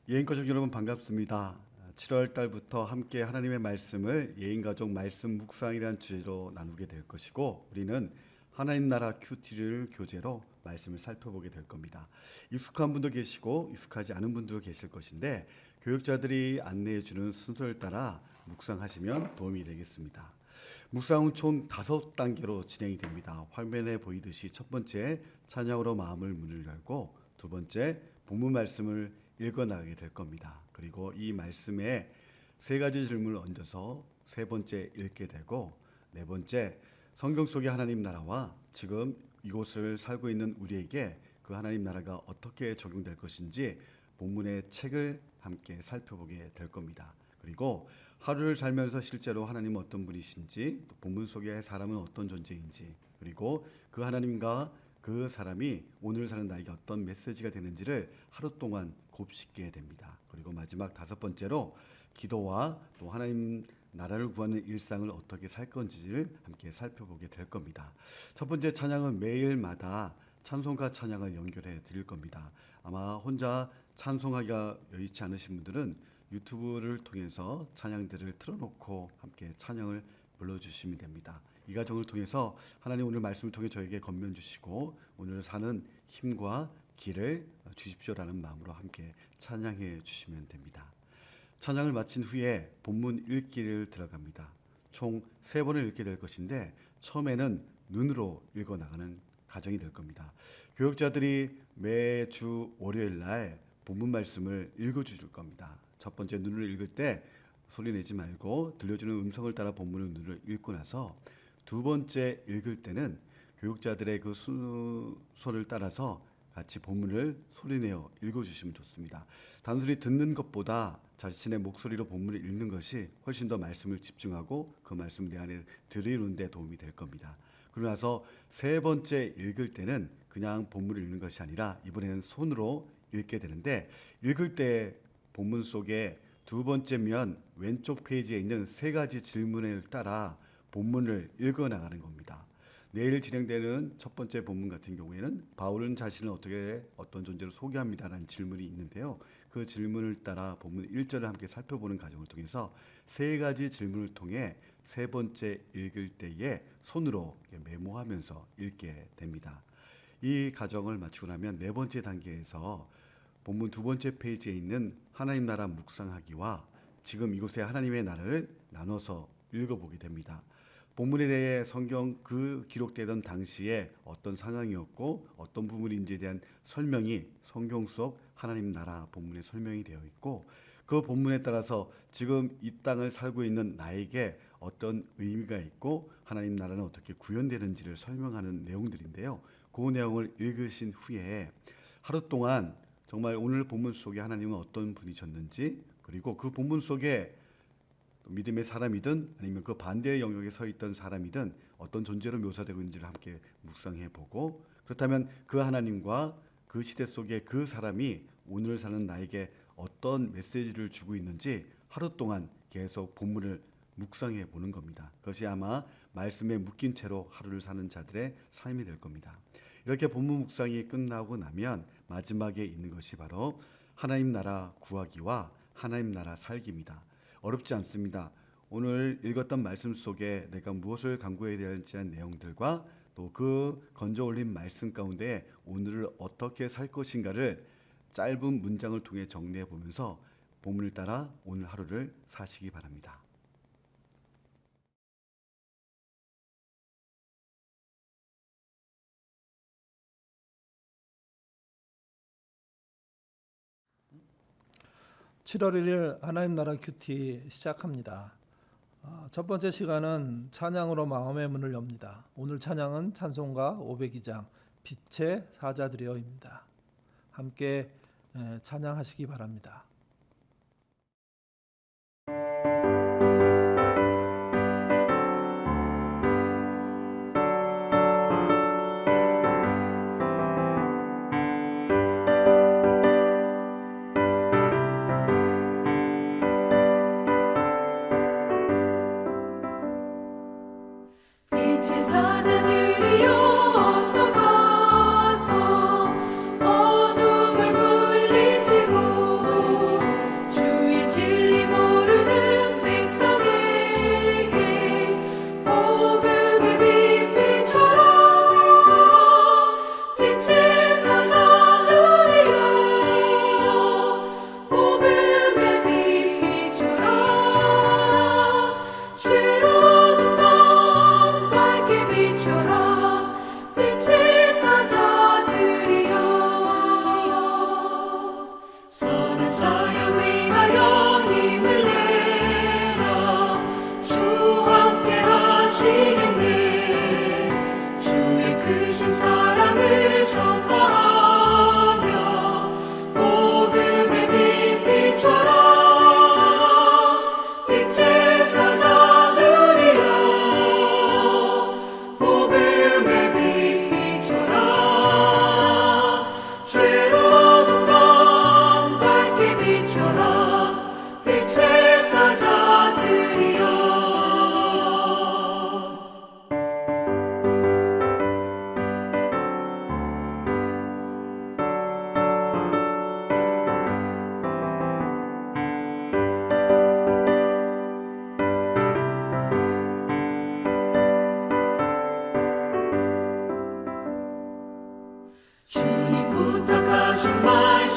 예인가족 여러분 반갑습니다. 7월 달부터 함께 하나님의 말씀을 예인가족 말씀 묵상이라는 주제로 나누게 될 것이고, 우리는 하나님 나라 큐티를 교재로 말씀을 살펴보게 될 겁니다. 익숙한 분도 계시고 익숙하지 않은 분도 계실 것인데, 교육자들이 안내해 주는 순서를 따라 묵상하시면 도움이 되겠습니다. 묵상은 총 5단계로 진행이 됩니다. 화면에 보이듯이 첫 번째 찬양으로 마음을 문을 열고, 두 번째 본문 말씀을 읽어나가게 될 겁니다. 그리고 이 말씀에 세 가지 질문을 얹어서 세 번째 읽게 되고, 네 번째 성경 속의 하나님 나라와 지금 이곳을 살고 있는 우리에게 그 하나님 나라가 어떻게 적용될 것인지 본문의 책을 함께 살펴보게 될 겁니다. 그리고 하루를 살면서 실제로 하나님은 어떤 분이신지, 또 본문 속의 사람은 어떤 존재인지, 그리고 그 하나님과 그 사람이 오늘 사는 나에게 어떤 메시지가 되는지를 하루 동안 곱씹게 됩니다. 그리고 마지막 5번째로 기도와 또 하나님 나라를 구하는 일상을 어떻게 살 건지를 함께 살펴보게 될 겁니다. 첫 번째 찬양은 매일마다 찬송가 찬양을 연결해 드릴 겁니다. 아마 혼자 찬송하기가 여의치 않으신 분들은 유튜브를 통해서 찬양들을 틀어놓고 함께 찬양을 불러주시면 됩니다. 이 과정을 통해서 하나님 오늘 말씀을 통해 저에게 권면 주시고 오늘 사는 힘과 길을 주십시오라는 마음으로 함께 찬양해 주시면 됩니다. 찬양을 마친 후에 본문 읽기를 들어갑니다. 총 3번을 읽게 될 것인데, 처음에는 눈으로 읽어나가는 과정이 될 겁니다. 교육자들이 매주 월요일 날 본문 말씀을 읽어주실 겁니다. 첫 번째 눈을 읽을 때 소리 내지 말고 들려주는 음성을 따라 본문을 눈을 읽고 나서, 두 번째 읽을 때는 교육자들의 그 순서를 따라서 같이 본문을 소리내어 읽어주시면 좋습니다. 단순히 듣는 것보다 자신의 목소리로 본문을 읽는 것이 훨씬 더 말씀을 집중하고 그 말씀을 내 안에 들이는 데 도움이 될 겁니다. 그러고 나서 세 번째 읽을 때는 그냥 본문을 읽는 것이 아니라 이번에는 손으로 읽게 되는데, 읽을 때 본문 속에 두 번째 면 왼쪽 페이지에 있는 3가지 질문을 따라 본문을 읽어나가는 겁니다. 내일 진행되는 첫 번째 본문 같은 경우에는 바울은 자신을 어떤 존재로 소개합니다라는 질문이 있는데요. 그 질문을 따라 본문 1절을 함께 살펴보는 과정을 통해서 3가지 질문을 통해 세 번째 읽을 때에 손으로 메모하면서 읽게 됩니다. 이 과정을 마치고 나면 네 번째 단계에서 본문 두 번째 페이지에 있는 하나님 나라 묵상하기와 지금 이곳에 하나님의 나라를 나눠서 읽어보게 됩니다. 본문에 대해 성경 그 기록되던 당시에 어떤 상황이었고 어떤 부분인지에 대한 설명이 성경 속 하나님 나라 본문에 설명이 되어 있고, 그 본문에 따라서 지금 이 땅을 살고 있는 나에게 어떤 의미가 있고 하나님 나라는 어떻게 구현되는지를 설명하는 내용들인데요. 그 내용을 읽으신 후에 하루 동안 정말 오늘 본문 속에 하나님은 어떤 분이셨는지, 그리고 그 본문 속에 믿음의 사람이든 아니면 그 반대의 영역에 서 있던 사람이든 어떤 존재로 묘사되고 있는지를 함께 묵상해 보고, 그렇다면 그 하나님과 그 시대 속에 그 사람이 오늘 사는 나에게 어떤 메시지를 주고 있는지 하루 동안 계속 본문을 묵상해 보는 겁니다. 그것이 아마 말씀에 묶인 채로 하루를 사는 자들의 삶이 될 겁니다. 이렇게 본문 묵상이 끝나고 나면 마지막에 있는 것이 바로 하나님 나라 구하기와 하나님 나라 살기입니다. 어렵지 않습니다. 오늘 읽었던 말씀 속에 내가 무엇을 간구해야 될지 한 내용들과 또 그 건져 올린 말씀 가운데 오늘을 어떻게 살 것인가를 짧은 문장을 통해 정리해 보면서 본문을 따라 오늘 하루를 사시기 바랍니다. (7월 1일) 하나님 나라 큐티 시작합니다. 첫 번째 시간은 찬양으로 마음의 문을 엽니다. 오늘 찬양은 찬송가 502장 빛의 사자들이여입니다. 함께 찬양하시기 바랍니다. 빛의 사자들이여 어서 가서 어둠을 물리치고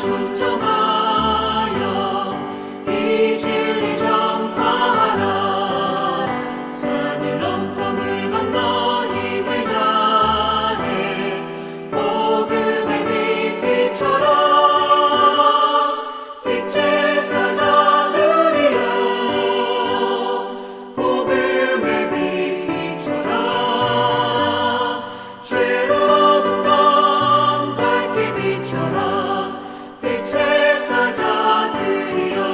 순종하여 이 진리 전파하라. 산을 넘고 물 건너 힘을 다해 복음의 빛비춰라. 빛의 사자들이여 복음의 빛 비춰라. 죄로 어두운 밤 밝게 비춰라. 빛의 사자들이여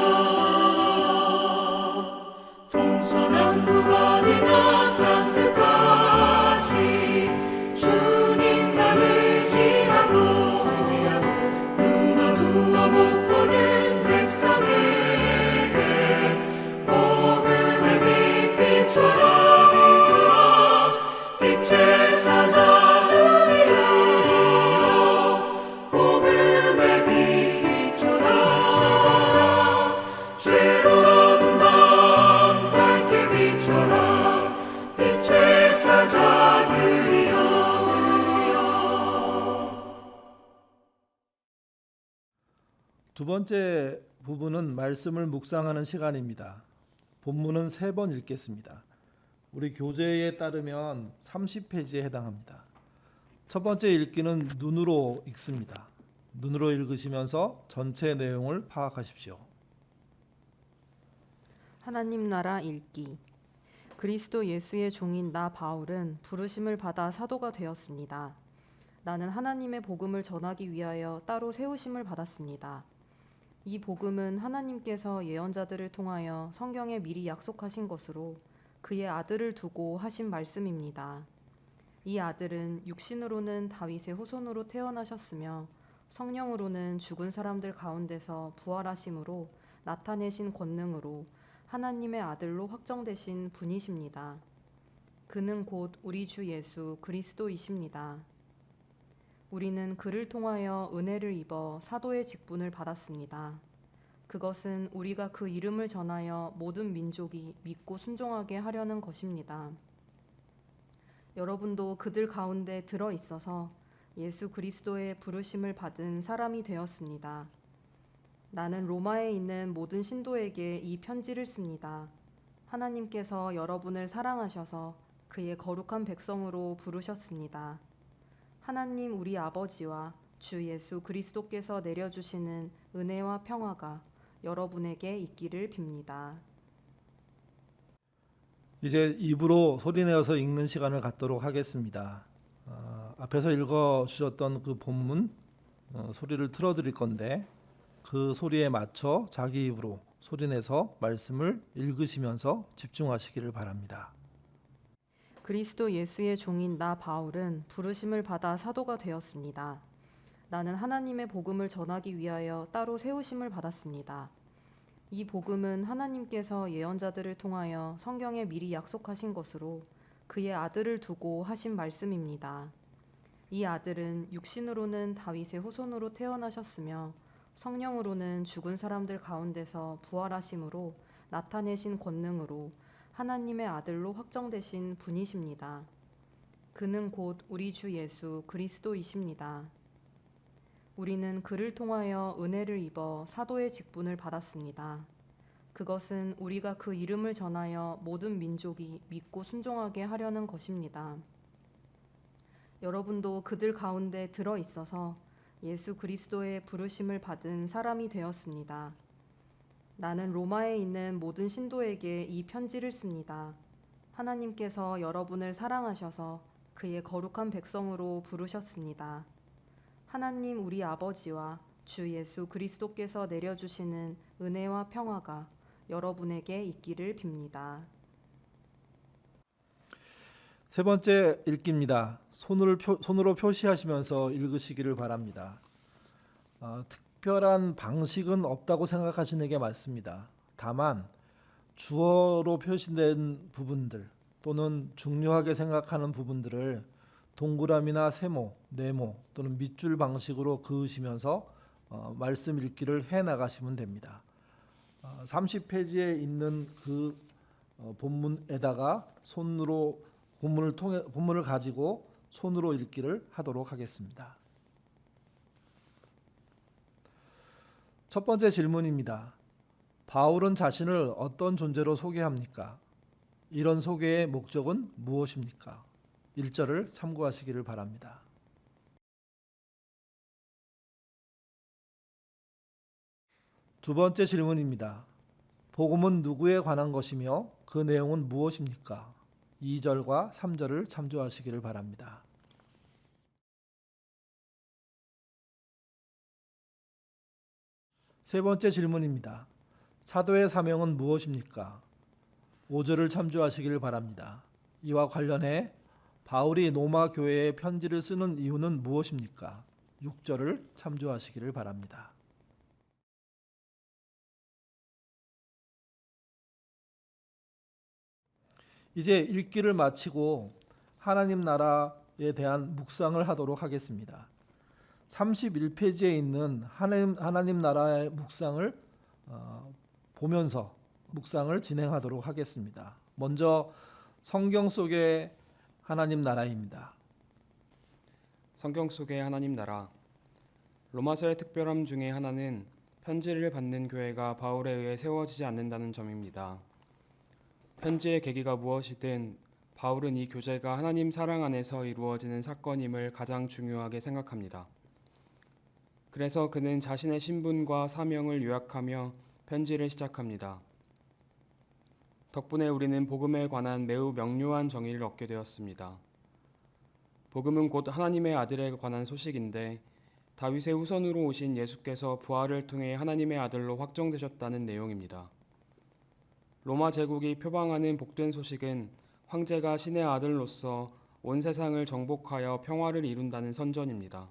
동서남북 어디나 땅 끝까지 주님만 의지하고 눈 어두워 못 보는 백성에게 복음의 빛 비춰라. 빛의 사자들이여 복음의 빛 비춰라. 죄로 어두운 밤 밝게 비춰라. 빛의 사자들이여. 두 번째 부분은 말씀을 묵상하는 시간입니다. 본문은 3번 읽겠습니다. 우리 교재에 따르면 30페이지에 해당합니다. 첫 번째 읽기는 눈으로 읽습니다. 눈으로 읽으시면서 전체 내용을 파악하십시오. 하나님 나라 읽기. 그리스도 예수의 종인 나 바울은 부르심을 받아 사도가 되었습니다. 나는 하나님의 복음을 전하기 위하여 따로 세우심을 받았습니다. 이 복음은 하나님께서 예언자들을 통하여 성경에 미리 약속하신 것으로 그의 아들을 두고 하신 말씀입니다. 이 아들은 육신으로는 다윗의 후손으로 태어나셨으며 성령으로는 죽은 사람들 가운데서 부활하심으로 나타내신 권능으로 하나님의 아들로 확정되신 분이십니다. 그는 곧 우리 주 예수 그리스도이십니다. 우리는 그를 통하여 은혜를 입어 사도의 직분을 받았습니다. 그것은 우리가 그 이름을 전하여 모든 민족이 믿고 순종하게 하려는 것입니다. 여러분도 그들 가운데 들어 있어서 예수 그리스도의 부르심을 받은 사람이 되었습니다. 나는 로마에 있는 모든 신도에게 이 편지를 씁니다. 하나님께서 여러분을 사랑하셔서 그의 거룩한 백성으로 부르셨습니다. 하나님 우리 아버지와 주 예수 그리스도께서 내려주시는 은혜와 평화가 여러분에게 있기를 빕니다. 이제 입으로 소리내어서 읽는 시간을 갖도록 하겠습니다. 앞에서 읽어주셨던 그 본문 소리를 틀어드릴 건데 그 소리에 맞춰 자기 입으로 소리내서 말씀을 읽으시면서 집중하시기를 바랍니다. 그리스도 예수의 종인 나 바울은 부르심을 받아 사도가 되었습니다. 나는 하나님의 복음을 전하기 위하여 따로 세우심을 받았습니다. 이 복음은 하나님께서 예언자들을 통하여 성경에 미리 약속하신 것으로 그의 아들을 두고 하신 말씀입니다. 이 아들은 육신으로는 다윗의 후손으로 태어나셨으며 성령으로는 죽은 사람들 가운데서 부활하심으로 나타내신 권능으로 하나님의 아들로 확정되신 분이십니다. 그는 곧 우리 주 예수 그리스도이십니다. 우리는 그를 통하여 은혜를 입어 사도의 직분을 받았습니다. 그것은 우리가 그 이름을 전하여 모든 민족이 믿고 순종하게 하려는 것입니다. 여러분도 그들 가운데 들어 있어서 예수 그리스도의 부르심을 받은 사람이 되었습니다. 나는 로마에 있는 모든 신도에게 이 편지를 씁니다. 하나님께서 여러분을 사랑하셔서 그의 거룩한 백성으로 부르셨습니다. 하나님 우리 아버지와 주 예수 그리스도께서 내려주시는 은혜와 평화가 여러분에게 있기를 빕니다. 세 번째 읽기입니다. 손으로 표시하시면서 읽으시기를 바랍니다. 특별한 방식은 없다고 생각하시는 게 맞습니다. 다만 주어로 표시된 부분들 또는 중요하게 생각하는 부분들을 동그라미나 세모, 네모 또는 밑줄 방식으로 그으시면서 말씀 읽기를 해 나가시면 됩니다. 30페이지에 있는 그 본문에다가 손으로 본문을 가지고 손으로 읽기를 하도록 하겠습니다. 첫 번째 질문입니다. 바울은 자신을 어떤 존재로 소개합니까? 이런 소개의 목적은 무엇입니까? 1절을 참고하시기를 바랍니다. 두 번째 질문입니다. 복음은 누구에 관한 것이며 그 내용은 무엇입니까? 2절과 3절을 참조하시기를 바랍니다. 세 번째 질문입니다. 사도의 사명은 무엇입니까? 5절을 참조하시기를 바랍니다. 이와 관련해 바울이 로마 교회에 편지를 쓰는 이유는 무엇입니까? 6절을 참조하시기를 바랍니다. 이제 읽기를 마치고 하나님 나라에 대한 묵상을 하도록 하겠습니다. 31페이지에 있는 하나님 나라의 묵상을 보면서 묵상을 진행하도록 하겠습니다. 먼저 성경 속의 하나님 나라입니다. 성경 속의 하나님 나라. 로마서의 특별함 중에 하나는 편지를 받는 교회가 바울에 의해 세워지지 않는다는 점입니다. 편지의 계기가 무엇이든 바울은 이 교제가 하나님 사랑 안에서 이루어지는 사건임을 가장 중요하게 생각합니다. 그래서 그는 자신의 신분과 사명을 요약하며 편지를 시작합니다. 덕분에 우리는 복음에 관한 매우 명료한 정의를 얻게 되었습니다. 복음은 곧 하나님의 아들에 관한 소식인데 다윗의 후손으로 오신 예수께서 부활을 통해 하나님의 아들로 확정되셨다는 내용입니다. 로마 제국이 표방하는 복된 소식은 황제가 신의 아들로서 온 세상을 정복하여 평화를 이룬다는 선전입니다.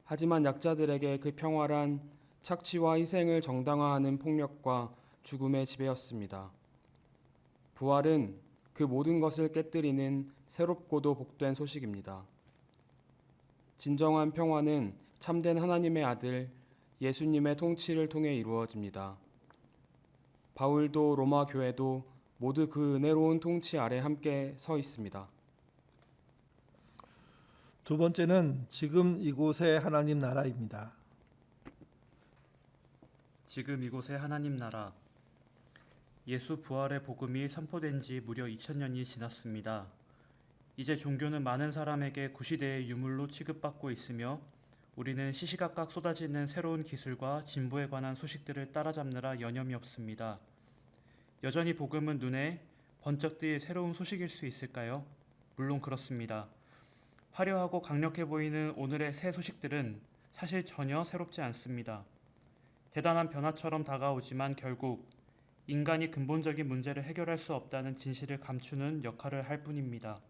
하지만 약자들에게 그 평화란 착취와 희생을 정당화하는 폭력과 죽음의 지배였습니다. 부활은 그 모든 것을 깨뜨리는 새롭고도 복된 소식입니다. 진정한 평화는 참된 하나님의 아들 예수님의 통치를 통해 이루어집니다. 바울도 로마 교회도 모두 그 은혜로운 통치 아래 함께 서 있습니다. 두 번째는 지금 이곳의 하나님 나라입니다. 지금 이곳의 하나님 나라. 예수 부활의 복음이 선포된 지 무려 2000년이 지났습니다. 이제 종교는 많은 사람에게 구시대의 유물로 취급받고 있으며 우리는 시시각각 쏟아지는 새로운 기술과 진보에 관한 소식들을 따라잡느라 여념이 없습니다. 여전히 복음은 눈에 번쩍 뜰 새로운 소식일 수 있을까요? 물론 그렇습니다. 화려하고 강력해 보이는 오늘의 새 소식들은 사실 전혀 새롭지 않습니다. 대단한 변화처럼 다가오지만 결국 인간이 근본적인 문제를 해결할 수 없다는 진실을 감추는 역할을 할 뿐입니다.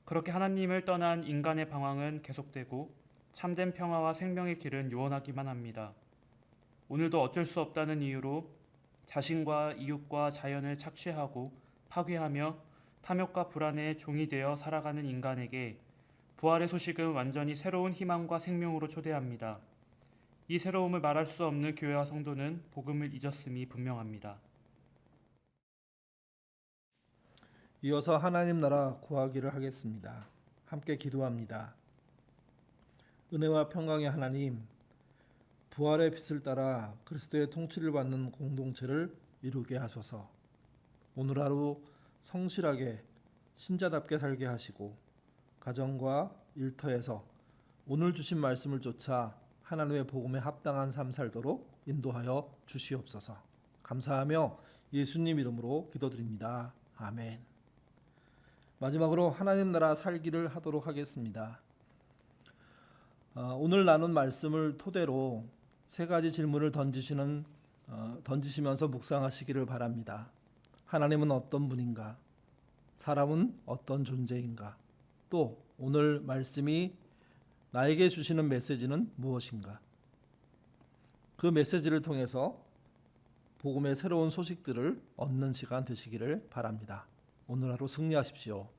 그렇게 하나님을 떠난 인간의 방황은 계속되고 참된 평화와 생명의 길은 요원하기만 합니다. 오늘도 어쩔 수 없다는 이유로 자신과 이웃과 자연을 착취하고 파괴하며 탐욕과 불안의 종이 되어 살아가는 인간에게 부활의 소식은 완전히 새로운 희망과 생명으로 초대합니다. 이 새로움을 말할 수 없는 교회와 성도는 복음을 잊었음이 분명합니다. 이어서 하나님 나라 구하기를 하겠습니다. 함께 기도합니다. 은혜와 평강의 하나님, 부활의 빛을 따라 그리스도의 통치를 받는 공동체를 이루게 하소서. 오늘 하루 성실하게 신자답게 살게 하시고 가정과 일터에서 오늘 주신 말씀을 쫓아 하나님의 복음에 합당한 삶 살도록 인도하여 주시옵소서. 감사하며 예수님 이름으로 기도드립니다. 아멘. 마지막으로 하나님 나라 살기를 하도록 하겠습니다. 오늘 나눈 말씀을 토대로 세 가지 질문을 던지시면서 묵상하시기를 바랍니다. 하나님은 어떤 분인가? 사람은 어떤 존재인가? 또 오늘 말씀이 나에게 주시는 메시지는 무엇인가? 그 메시지를 통해서 복음의 새로운 소식들을 얻는 시간 되시기를 바랍니다. 오늘 하루 승리하십시오.